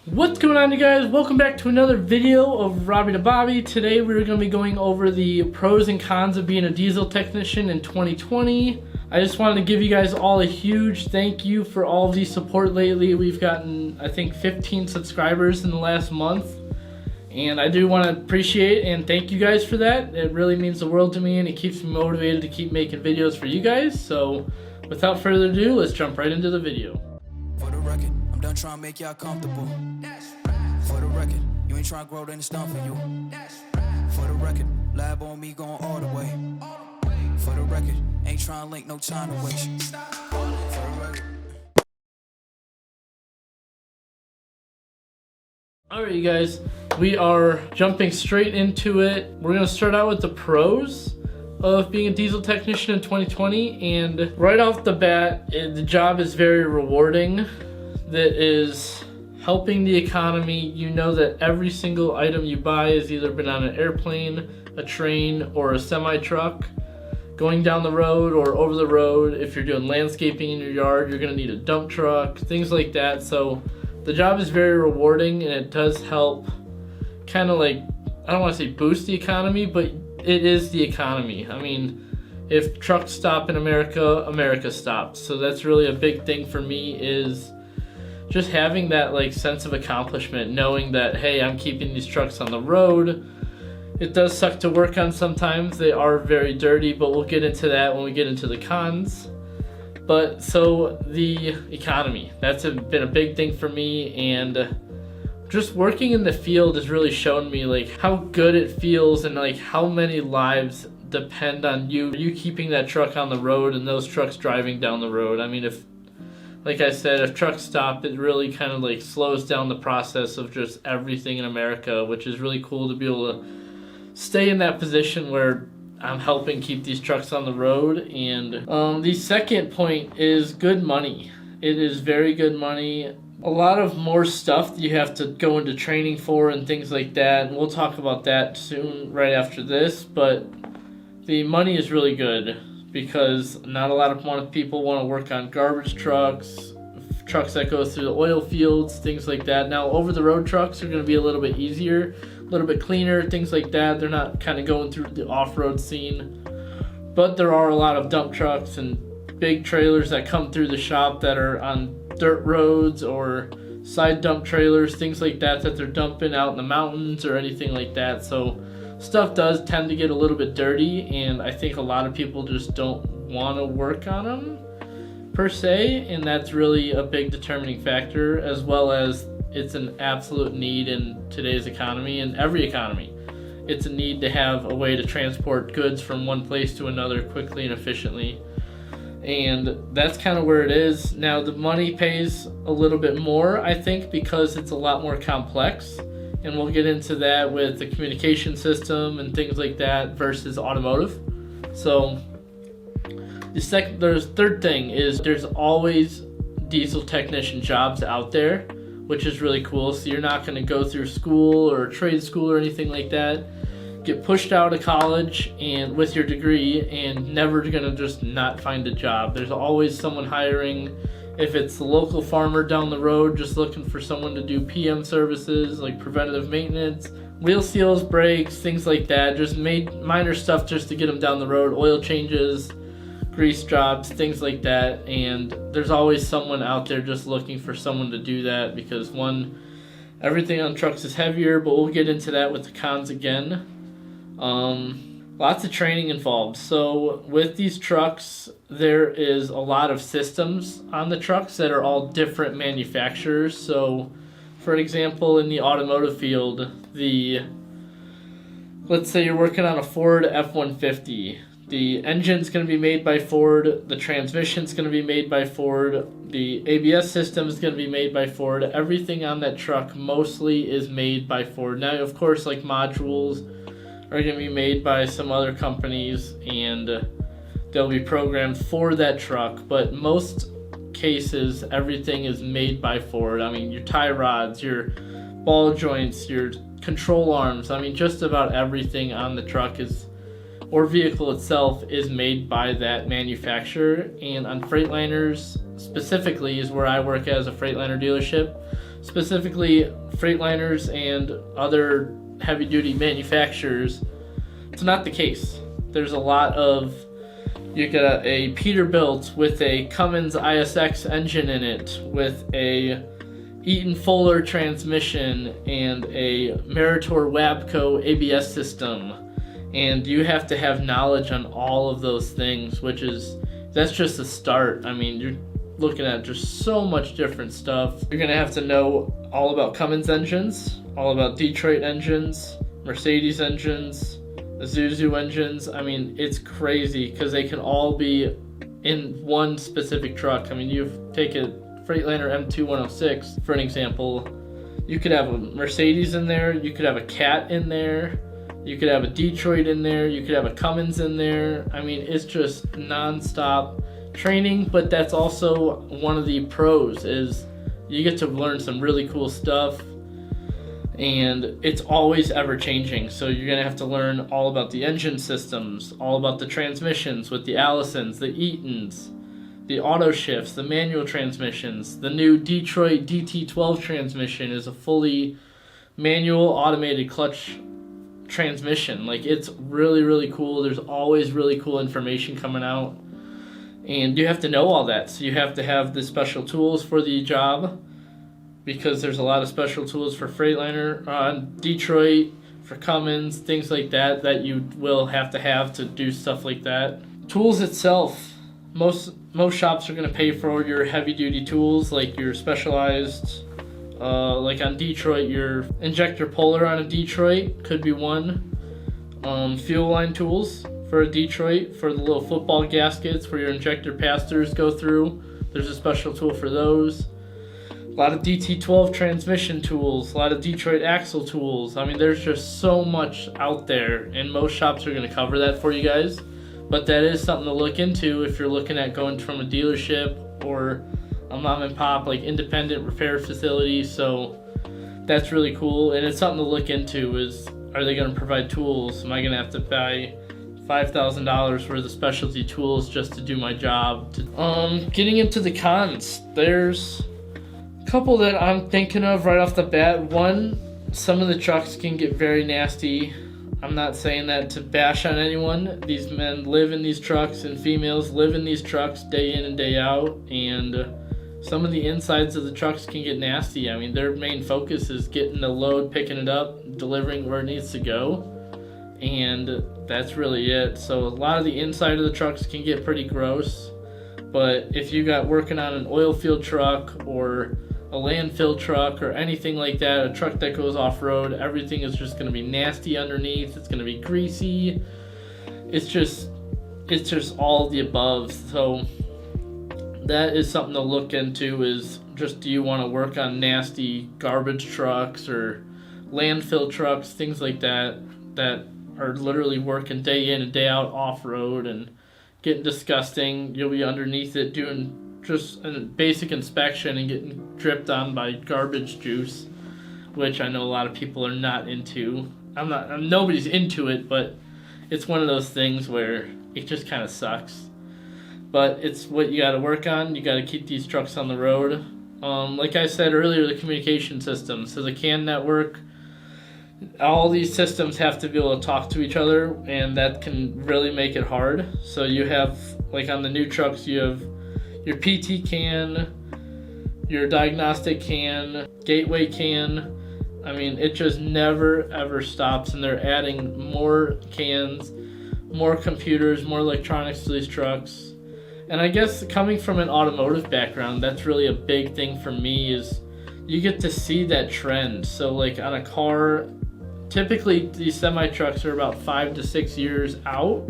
What's going on, you guys? Welcome back to another video of Robbie to Bobby. Today we're going to be going over the pros and cons of being a diesel technician in 2020. I just wanted to give you guys all a huge thank you for all of the support lately. We've gotten, I think, 15 subscribers in the last month. And I do want to appreciate and thank you guys for that. It really means the world to me, and it keeps me motivated to keep making videos for you guys. So without further ado, let's jump right into the video. For the record, I'm done trying to make y'all comfortable. For the record, you ain't trying to grow, then it's done for you. For the record, lab on me going all the way. For the record, ain't trying to link, no time to waste. For the record. Alright, you guys, we are jumping straight into it. We're going to start out with the pros of being a diesel technician in 2020, and right off the bat, the job is very rewarding. That is helping the economy. You know that every single item you buy has either been on an airplane, a train, or a semi-truck going down the road or over the road. If you're doing landscaping in your yard, you're going to need a dump truck, things like that. So the job is very rewarding, and it does help kind of like, I don't want to say boost the economy, but it is the economy. I mean, if trucks stop in America, America stops. So that's really a big thing for me, is just having that like sense of accomplishment, knowing that, hey, I'm keeping these trucks on the road. It does suck to work on sometimes. They are very dirty, but we'll get into that when we get into the cons. But so the economy, that's been a big thing for me, and just working in the field has really shown me like how good it feels, and like how many lives depend on you keeping that truck on the road and those trucks driving down the road. I mean, if, like I said, if trucks stop, it really kind of like slows down the process of just everything in America, which is really cool to be able to stay in that position where I'm helping keep these trucks on the road. And the second point is good money. It is very good money. A lot of more stuff that you have to go into training for and things like that, and we'll talk about that soon right after this. But the money is really good, because not a lot of people want to work on garbage trucks, trucks that go through the oil fields, things like that. Now, over-the-road trucks are going to be a little bit easier, a little bit cleaner, things like that. They're not kind of going through the off-road scene. But there are a lot of dump trucks and big trailers that come through the shop that are on dirt roads or side dump trailers, things like that they're dumping out in the mountains or anything like that. So stuff does tend to get a little bit dirty, and I think a lot of people just don't want to work on them per se, and that's really a big determining factor, as well as it's an absolute need in today's economy and every economy. It's a need to have a way to transport goods from one place to another quickly and efficiently, and that's kind of where it is. Now, the money pays a little bit more, I think, because it's a lot more complex. And we'll get into that with the communication system and things like that versus automotive. So there's third thing is there's always diesel technician jobs out there, which is really cool. So you're not going to go through school or trade school or anything like that, get pushed out of college and with your degree, and never going to just not find a job. There's always someone hiring. If it's the local farmer down the road just looking for someone to do PM services like preventative maintenance, wheel seals, brakes, things like that, just minor stuff just to get them down the road, oil changes, grease jobs, things like that. And there's always someone out there just looking for someone to do that, because one, everything on trucks is heavier, but we'll get into that with the cons again. Lots of training involved. So with these trucks, there is a lot of systems on the trucks that are all different manufacturers. So for example, in the automotive field, let's say you're working on a Ford F-150. The engine's going to be made by Ford, the transmission's going to be made by Ford, the ABS system is going to be made by Ford. Everything on that truck mostly is made by Ford. Now, of course, like modules are going to be made by some other companies, and they'll be programmed for that truck, but most cases everything is made by Ford. I mean, your tie rods, your ball joints, your control arms, I mean, just about everything on the truck or vehicle itself is made by that manufacturer. And on Freightliners specifically is where I work as a Freightliner dealership. specifically Freightliners and other heavy duty manufacturers, it's not the case. There's a lot of, you got a Peterbilt with a Cummins ISX engine in it, with a Eaton Fuller transmission and a Meritor Wabco ABS system, and you have to have knowledge on all of those things, that's just a start. I mean, you're looking at just so much different stuff. You're gonna have to know all about Cummins engines, all about Detroit engines, Mercedes engines, Isuzu engines. I mean, it's crazy because they can all be in one specific truck. I mean, you take a Freightliner M2 for an example, you could have a Mercedes in there, you could have a Cat in there, you could have a Detroit in there, you could have a Cummins in there. I mean, it's just non-stop training, but that's also one of the pros, is you get to learn some really cool stuff, and it's always ever changing. So you're gonna have to learn all about the engine systems, all about the transmissions with the Allisons, the Eatons, the auto shifts, the manual transmissions. The new Detroit DT12 transmission is a fully manual automated clutch transmission. Like, it's really, really cool. There's always really cool information coming out, and you have to know all that. So you have to have the special tools for the job, because there's a lot of special tools for Freightliner, Detroit, for Cummins, things like that you will have to do stuff like that. Tools itself, most shops are going to pay for your heavy duty tools, like your specialized, like on Detroit, your injector puller on a Detroit could be one. Fuel line tools for a Detroit, for the little football gaskets where your injector pass-throughs go through, there's a special tool for those. A lot of DT12 transmission tools, a lot of Detroit axle tools. I mean, there's just so much out there, and most shops are going to cover that for you guys. But that is something to look into if you're looking at going from a dealership or a mom and pop, like, independent repair facility. So that's really cool, and it's something to look into, is, are they going to provide tools? Am I going to have to buy $5,000 worth of specialty tools just to do my job? Getting into the cons, there's a couple that I'm thinking of right off the bat. One, some of the trucks can get very nasty. I'm not saying that to bash on anyone. These men live in these trucks, and females live in these trucks day in and day out, and some of the insides of the trucks can get nasty. I mean, their main focus is getting the load, picking it up, delivering where it needs to go, and that's really it. So a lot of the inside of the trucks can get pretty gross, but if you got working on an oil field truck or a landfill truck or anything like that, a truck that goes off-road, everything is just going to be nasty underneath. It's going to be greasy. It's just all the above. So that is something to look into, is just, do you want to work on nasty garbage trucks or landfill trucks, things like that are literally working day in and day out off-road and getting disgusting. You'll be underneath it doing just a basic inspection and getting dripped on by garbage juice, which I know a lot of people are not into. Nobody's into it, but it's one of those things where it just kind of sucks. But it's what you got to work on. You got to keep these trucks on the road. Like I said earlier, the communication system. So the CAN network, all these systems have to be able to talk to each other, and that can really make it hard. So you have, like on the new trucks, you have your PT CAN, your diagnostic CAN, gateway CAN. I mean, it just never ever stops, and they're adding more CANs, more computers, more electronics to these trucks. And I guess coming from an automotive background, that's really a big thing for me, is you get to see that trend. So like on a car, typically these semi-trucks are about 5 to 6 years out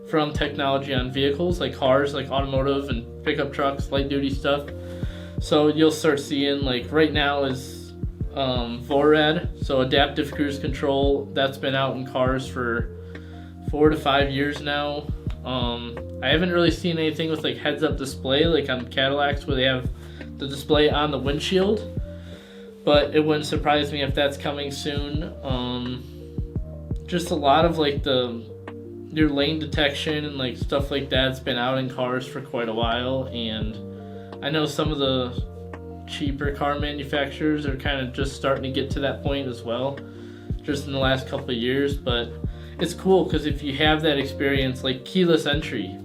from technology on vehicles, like cars, like automotive and pickup trucks, light duty stuff. So you'll start seeing, like right now is VORAD, so adaptive cruise control. That's been out in cars for 4 to 5 years now. I haven't really seen anything with like heads-up display, like on Cadillacs where they have the display on the windshield, but it wouldn't surprise me if that's coming soon. Just a lot of like your lane detection and like stuff like that's been out in cars for quite a while, and I know some of the cheaper car manufacturers are kind of just starting to get to that point as well, just in the last couple of years. But it's cool because if you have that experience, like keyless entry,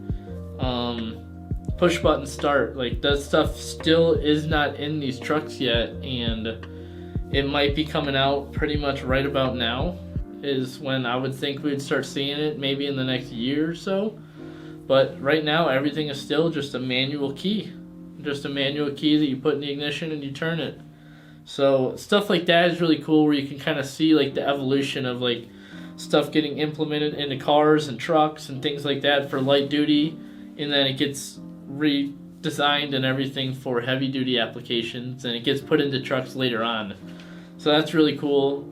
push button start, like that stuff still is not in these trucks yet, and it might be coming out pretty much right about now is when I would think we'd start seeing it, maybe in the next year or so. But right now everything is still just a manual key, that you put in the ignition and you turn it. So stuff like that is really cool, where you can kind of see like the evolution of like stuff getting implemented into cars and trucks and things like that for light duty, and then it gets redesigned and everything for heavy duty applications, and it gets put into trucks later on. So that's really cool.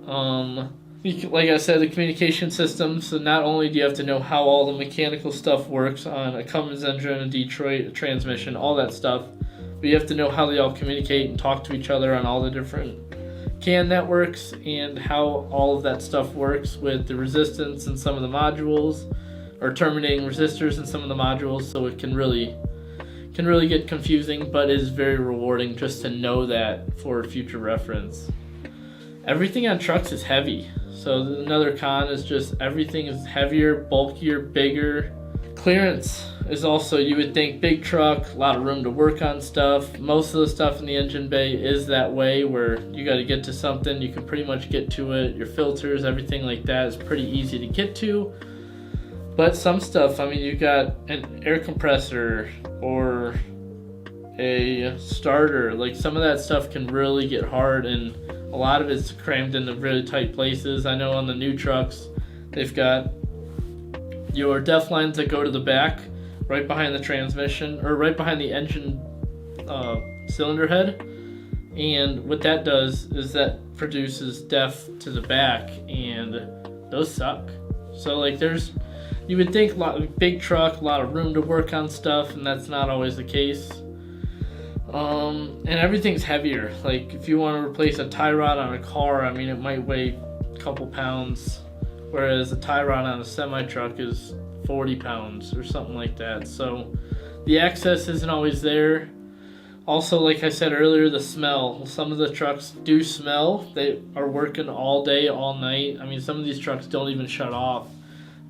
Like I said, the communication system, so not only do you have to know how all the mechanical stuff works on a Cummins engine, a Detroit transmission, all that stuff, but you have to know how they all communicate and talk to each other on all the different CAN networks, and how all of that stuff works with the resistance in some of the modules, or terminating resistors in some of the modules. So it can really get confusing, but it is very rewarding just to know that for future reference. Everything on trucks is heavy. So another con is just everything is heavier, bulkier, bigger. Clearance is also, you would think big truck, a lot of room to work on stuff. Most of the stuff in the engine bay is that way, where you got to get to something, you can pretty much get to it. Your filters, everything like that is pretty easy to get to. But some stuff, I mean, you got an air compressor or a starter, like some of that stuff can really get hard, and a lot of it's crammed into really tight places. I know on the new trucks, they've got your def lines that go to the back, right behind the transmission, or right behind the engine cylinder head. And what that does is that produces def to the back, and those suck. So like you would think big truck, a lot of room to work on stuff, and that's not always the case. And everything's heavier. Like if you want to replace a tie rod on a car, I mean, it might weigh a couple pounds, whereas a tie rod on a semi-truck is 40 pounds or something like that. So the access isn't always there. Also, like I said earlier, the smell. Some of the trucks do smell. They are working all day, all night. I mean, some of these trucks don't even shut off.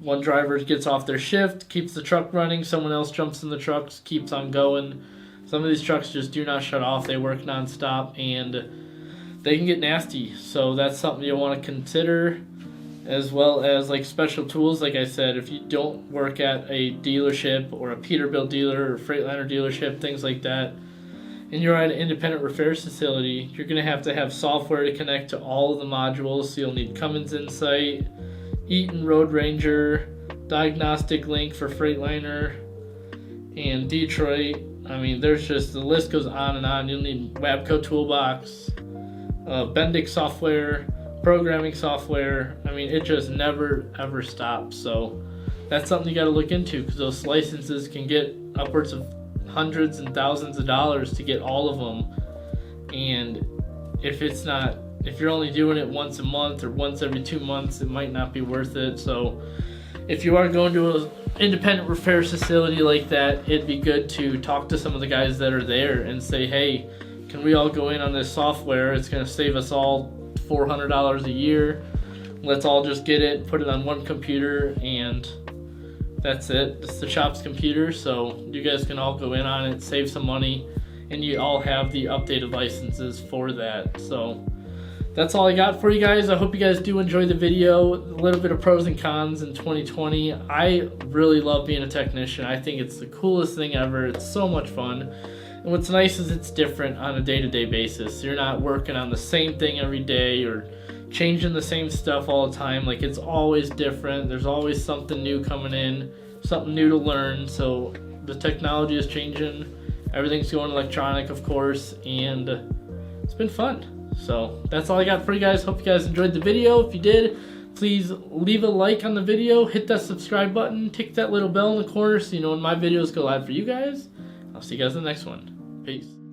One driver gets off their shift, keeps the truck running, someone else jumps in the trucks, keeps on going. Some of these trucks just do not shut off. They work nonstop, and they can get nasty. So that's something you'll want to consider, as well as like special tools. Like I said, if you don't work at a dealership or a Peterbilt dealer or Freightliner dealership, things like that, and you're at an independent repairs facility, you're going to have software to connect to all of the modules. So you'll need Cummins Insight, Eaton Road Ranger, Diagnostic Link for Freightliner, and Detroit. I mean, there's just, the list goes on and on. You'll need Wabco Toolbox, Bendix software, programming software. I mean, it just never ever stops. So that's something you got to look into, because those licenses can get upwards of hundreds and thousands of dollars to get all of them. And if you're only doing it once a month or once every 2 months, it might not be worth it. So if you are going to an independent repair facility like that, it'd be good to talk to some of the guys that are there and say, hey, can we all go in on this software? It's going to save us all $400 a year. Let's all just get it, put it on one computer, and that's it. It's the shop's computer, so you guys can all go in on it, save some money, and you all have the updated licenses for that. So that's all I got for you guys. I hope you guys do enjoy the video. A little bit of pros and cons in 2020. I really love being a technician. I think it's the coolest thing ever. It's so much fun. And what's nice is it's different on a day-to-day basis. You're not working on the same thing every day or changing the same stuff all the time. Like, it's always different. There's always something new coming in, something new to learn. So the technology is changing. Everything's going electronic, of course, and it's been fun. So that's all I got for you guys. Hope you guys enjoyed the video. If you did, please leave a like on the video, hit that subscribe button, tick that little bell in the corner so you know when my videos go live for you guys. I'll see you guys in the next one. Peace.